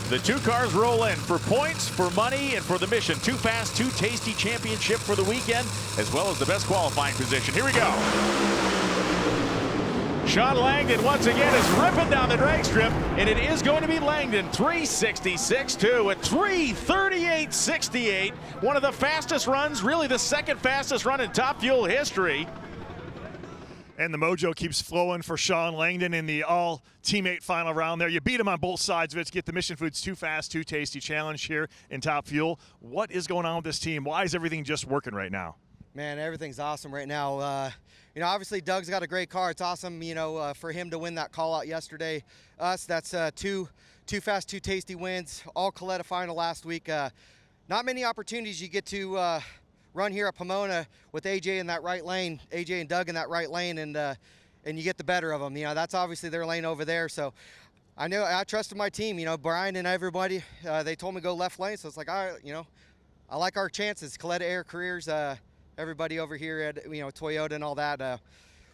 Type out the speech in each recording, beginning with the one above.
The two cars roll in for points, for money, and for the Mission Too Fast, Too Tasty Championship for the weekend, as well as the best qualifying position. Here we go. Shawn Langdon once again is ripping down the drag strip, and it is going to be Langdon 366.2 at 338.68. One of the fastest runs, really the second fastest run in Top Fuel history. And the mojo keeps flowing for Shawn Langdon in the all-teammate final round there. You beat him on both sides of it to get the Mission Foods Too Fast, Too Tasty challenge here in Top Fuel. What is going on with this team? Why is everything just working right now? Man, everything's awesome right now. Obviously Doug's got a great car. It's awesome, for him to win that call-out yesterday. That's two Too Fast, Too Tasty wins. All Kalitta final last week. Not many opportunities you get to run here at Pomona with AJ in that right lane, AJ and Doug in that right lane, and you get the better of them. That's obviously their lane over there. So I trusted my team. Brian and everybody, they told me go left lane. So it's like, I like our chances. Kalitta Air Careers, everybody over here at Toyota and all that.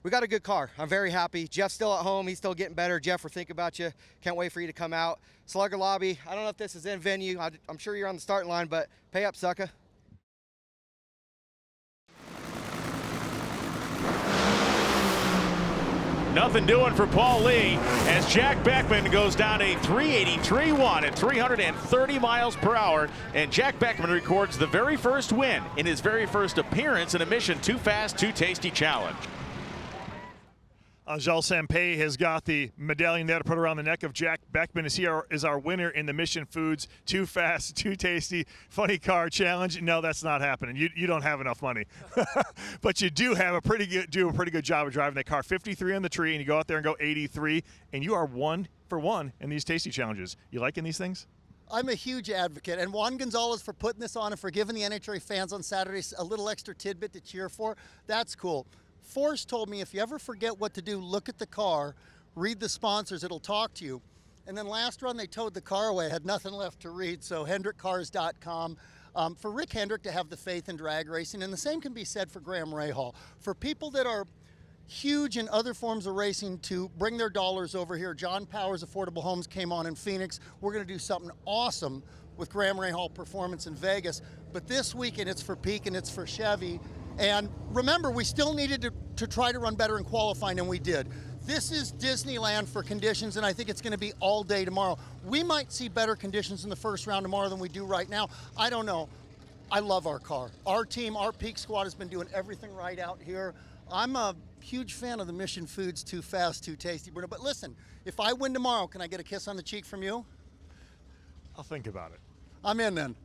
We got a good car. I'm very happy. Jeff's still at home. He's still getting better. Jeff, we're thinking about you. Can't wait for you to come out. Slugger Lobby, I don't know if this is in venue. I'm sure you're on the starting line, but pay up, sucker. Nothing doing for Paul Lee as Jack Beckman goes down a 383.1 at 330 miles per hour. And Jack Beckman records the very first win in his very first appearance in a Mission Too Fast, Too Tasty challenge. Angel Sampey has got the medallion there to put around the neck of Jack Beckman as he is our winner in the Mission Foods Too Fast, Too Tasty Funny Car Challenge. No, that's not happening. You don't have enough money. But you do have a pretty good job of driving that car. 53 on the tree, and you go out there and go 83, and you are 1 for 1 in these tasty challenges. You liking these things? I'm a huge advocate, and Juan Gonzalez for putting this on and for giving the NHRA fans on Saturdays a little extra tidbit to cheer for. That's cool. Forrest told me if you ever forget what to do, look at the car, read the sponsors, it'll talk to you. And then last run they towed the car away, had nothing left to read, so HendrickCars.com. For Rick Hendrick to have the faith in drag racing, and the same can be said for Graham Rahal. For people that are huge in other forms of racing to bring their dollars over here, John Powers Affordable Homes came on in Phoenix. We're gonna do something awesome with Graham Rahal Performance in Vegas. But this weekend it's for Peak and it's for Chevy. And remember, we still needed to try to run better in qualifying, and we did. This is Disneyland for conditions, and I think it's going to be all day tomorrow. We might see better conditions in the first round tomorrow than we do right now. I don't know. I love our car. Our team, our Peak Squad has been doing everything right out here. I'm a huge fan of the Mission Foods Too Fast, Too Tasty, Bruno. But listen, if I win tomorrow, can I get a kiss on the cheek from you? I'll think about it. I'm in then.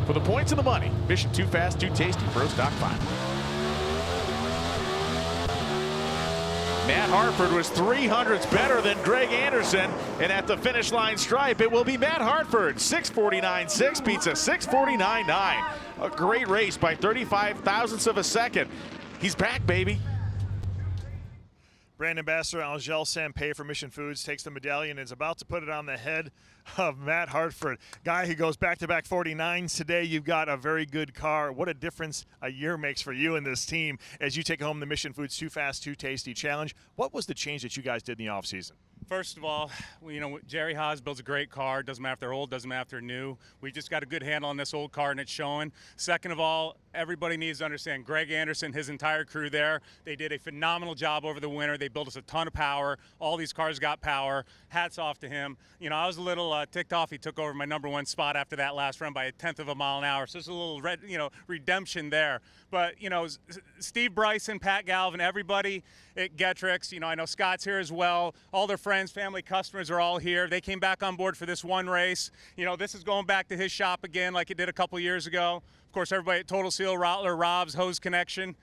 For the points and the money, Mission Too Fast, Too Tasty Pro Stock Final. Matt Hartford was 300ths better than Greg Anderson, and at the finish line stripe, it will be Matt Hartford. 6:49.6 beats a 6:49.9. A great race by 35 thousandths of a second. He's back, baby. Brand Ambassador Angel Sampey for Mission Foods takes the medallion and is about to put it on the head of Matt Hartford. Guy who goes back-to-back 49s today. You've got a very good car. What a difference a year makes for you and this team as you take home the Mission Foods Too Fast, Too Tasty Challenge. What was the change that you guys did in the offseason? First of all, Jerry Haas builds a great car. Doesn't matter if they're old, doesn't matter if they're new. We just got a good handle on this old car, and it's showing. Second of all, everybody needs to understand Greg Anderson, his entire crew there, they did a phenomenal job over the winter. They built us a ton of power. All these cars got power. Hats off to him. I was a little ticked off. He took over my #1 spot after that last run by 1/10 of a mile an hour. So there's a little redemption there. But Steve Bryson, Pat Galvin, everybody at Getrix. I know Scott's here as well. All their friends, family, customers are all here. They came back on board for this one race. This is going back to his shop again like it did a couple years ago. Of course, everybody at Total Seal, Rottler, Rob's, Hose Connection.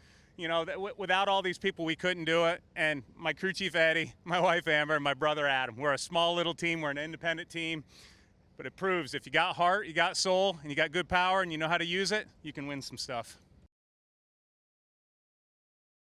Without all these people, we couldn't do it. And my crew chief, Eddie, my wife, Amber, and my brother, Adam. We're a small little team. We're an independent team. But it proves if you got heart, you got soul, and you got good power, and you know how to use it, you can win some stuff.